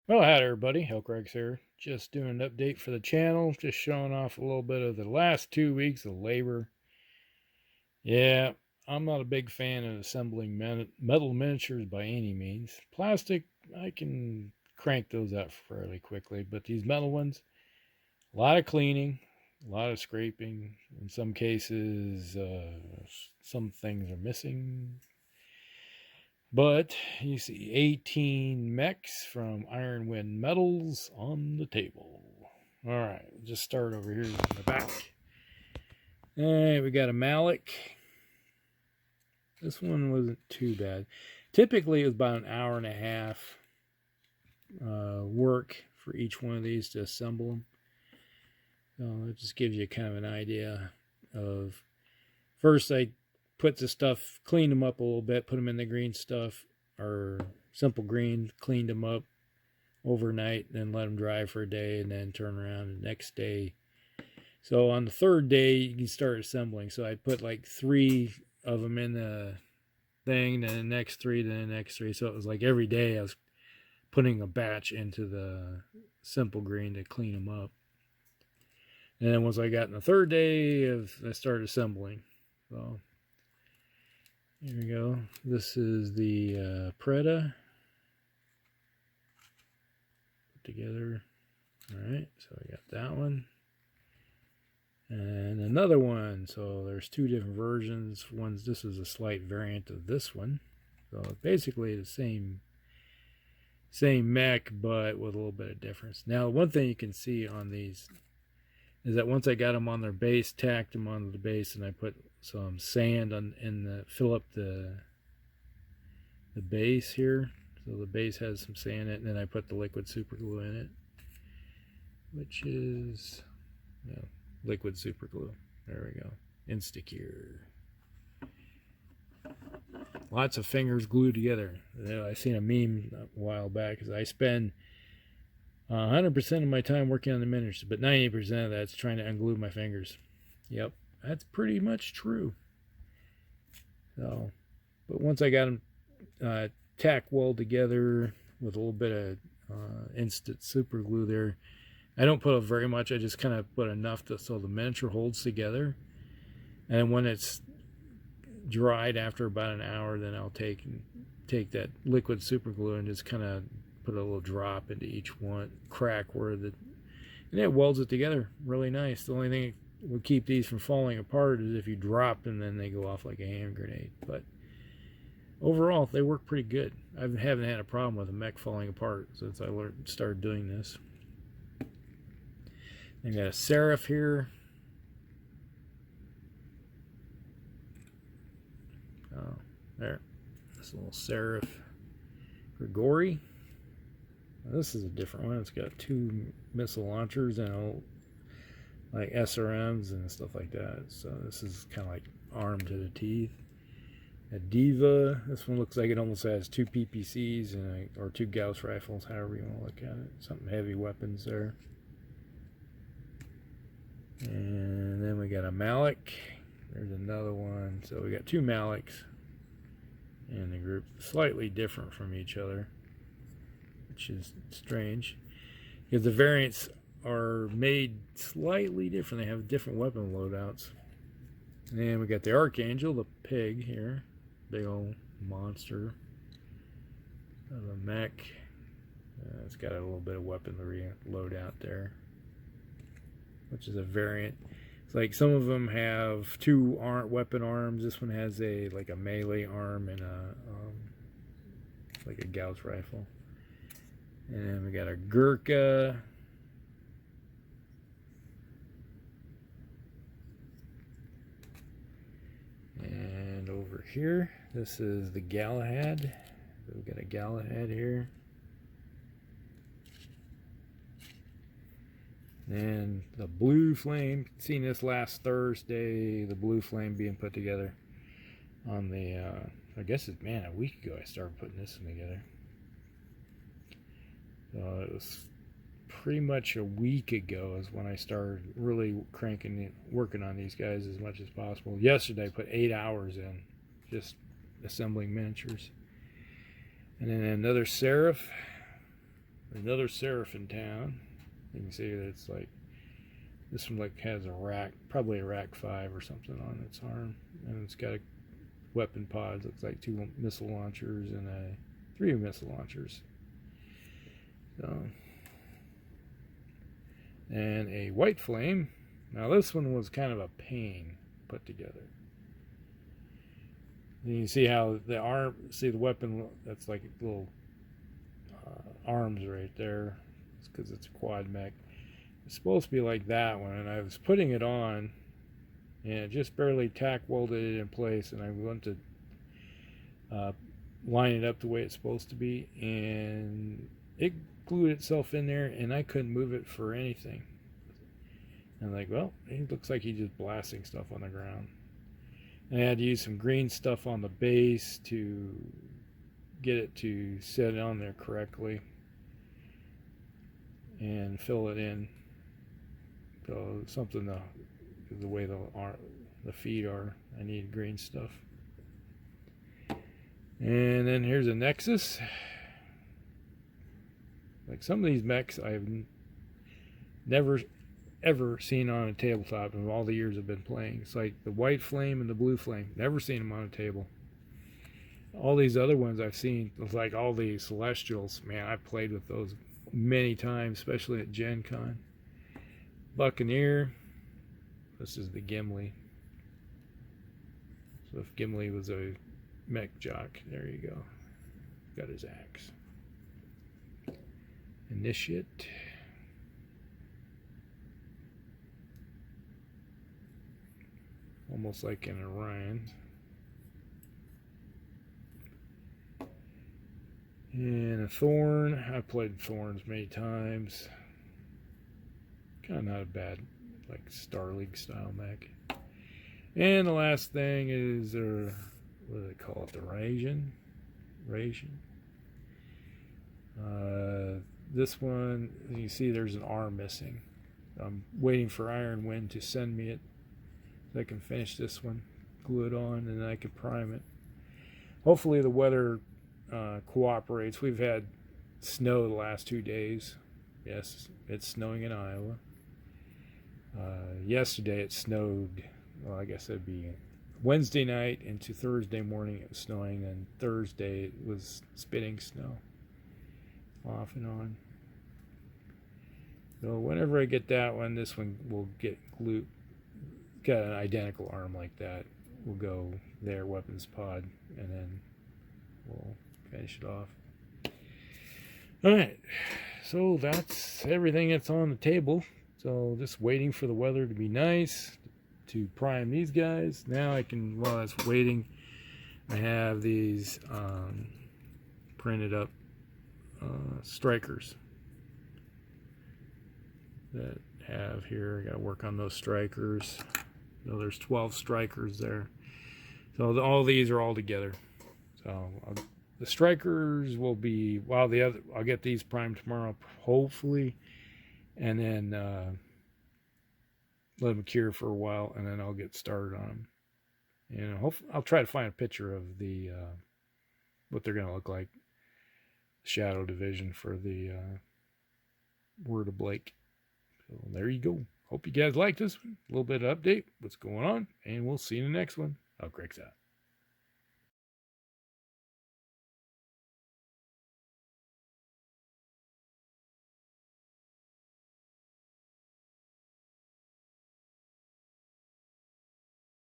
Well, hi everybody, Hellcrags here. Just doing an update for the channel, just showing off a little bit of the last 2 weeks of labor. Yeah, I'm not a big fan of assembling metal miniatures by any means. Plastic, I can crank those out fairly quickly, but these metal ones, a lot of cleaning, a lot of scraping. In some cases, some things are missing. But you see 18 mechs from Iron Wind Metals on the table. All right, we'll just start over here in the back. All right, we got a Malik. This one wasn't too bad. Typically, it was about an hour and a half work for each one of these to assemble them. So it just gives you kind of an idea of. First, I put the stuff, cleaned them up a little bit, put them in the green stuff, or simple green, cleaned them up overnight, then let them dry for a day, and then turn around the next day. So on the third day, you can start assembling. So I put like 3 of them in the thing, then the next 3, then the next 3. So it was like every day I was putting a batch into the simple green to clean them up. And then once I got in the third day, I started assembling. So here we go. This is the Preda. Put together. Alright, so I got that one. And another one. So there's 2 different versions. This is a slight variant of this one. So basically the same mech, but with a little bit of difference. Now, one thing you can see on these is that once I got them on their base, tacked them onto the base, and I put some sand fill up the base here. So the base has some sand in it, and then I put the liquid super glue in it, which is liquid super glue. There we go. Insticure. Lots of fingers glued together. I seen a meme a while back because I spend 100% of my time working on the miniatures, but 90% of that's trying to unglue my fingers. Yep, that's pretty much true. So, but once I got them tack weld together with a little bit of instant super glue there, I don't put very much. I just kind of put enough so the miniature holds together. And when it's dried after about an hour, then I'll take that liquid super glue and just kind of put a little drop into each one, crack and it welds it together really nice. The only thing that would keep these from falling apart is if you drop them, then they go off like a hand grenade. But overall, they work pretty good. I haven't had a problem with a mech falling apart since I started doing this. I got a Seraph here. Oh, there. This little Seraph Grigori. Now, this is a different one. It's got 2 missile launchers and like SRMs and stuff like that. So this is kind of like armed to the teeth. A Diva. This one looks like it almost has 2 PPCs or 2 Gauss rifles, however you want to look at it. Something heavy weapons there. And then we got a Malik. There's another one. So we got 2 Maliks in the group, slightly different from each other, which is strange because the variants are made slightly different. They have different weapon loadouts. And we got the Archangel, the pig here, big old monster of a mech. It's got a little bit of weaponry loadout there, which is a variant. It's like some of them have 2 weapon arms. This one has like a melee arm and like a Gauss rifle. And then we got a Gurkha. And over here, this is the Galahad. We've got a Galahad here. And the Blue Flame, seen this last Thursday, the Blue Flame being put together on the, I guess it's, man, a week ago I started putting this one together. So it was pretty much a week ago is when I started really working on these guys as much as possible. Yesterday I put 8 hours in just assembling miniatures. And then another Seraph. Another Seraph in town. You can see that it's like, this one like has a rack, probably a rack 5 or something on its arm, and it's got a weapon pods. Looks like 2 missile launchers and 3 missile launchers. So, and a White Flame. Now this one was kind of a pain put together. And you see how the arm, see the weapon, that's like little arms right there. It's because it's a quad mech. It's supposed to be like that one, and I was putting it on, and it just barely tack welded it in place, and I went to line it up the way it's supposed to be, and it glued itself in there, and I couldn't move it for anything. And I'm like, well, it looks like he's just blasting stuff on the ground. And I had to use some green stuff on the base to get it to set on there correctly and fill it in. So something the way the feet are, I need green stuff. And then here's a Nexus. Like some of these mechs I've never ever seen on a tabletop in all the years I've been playing. It's like the White Flame and the Blue Flame. Never seen them on a table. All these other ones I've seen, like all the Celestials, man, I've played with those many times, especially at Gen Con. Buccaneer. This is the Gimli. So if Gimli was a mech jock, there you go. Got his axe. Initiate. Almost like an Orion. And a Thorn. I've played Thorns many times. Kind of not a bad, like, Star League style mech. And the last thing is, what do they call it? The Rasion. This one, you see there's an arm missing. I'm waiting for Iron Wind to send me it so I can finish this one, glue it on, and then I can prime it. Hopefully the weather cooperates. We've had snow the last 2 days. Yes, it's snowing in Iowa. Yesterday it snowed, well, I guess it'd be Wednesday night into Thursday morning it was snowing, and Thursday it was spitting snow off and on. So whenever I get that one, this one will get glued. Got an identical arm like that. We'll go there, weapons pod, and then we'll finish it off. Alright, so that's everything that's on the table. So just waiting for the weather to be nice to prime these guys. Now I can, while that's waiting, I have these printed up strikers that have here. I got to work on those strikers. So there's 12 strikers there. So all these are all together. So the strikers will be, while the other, I'll get these primed tomorrow, hopefully, and then let them cure for a while, and then I'll get started on them. And hopefully, I'll try to find a picture of the what they're going to look like. Shadow Division for the Word of Blake. So there you go. Hope you guys like this one. A little bit of update, what's going on, and we'll see you in the next one. Griggs out.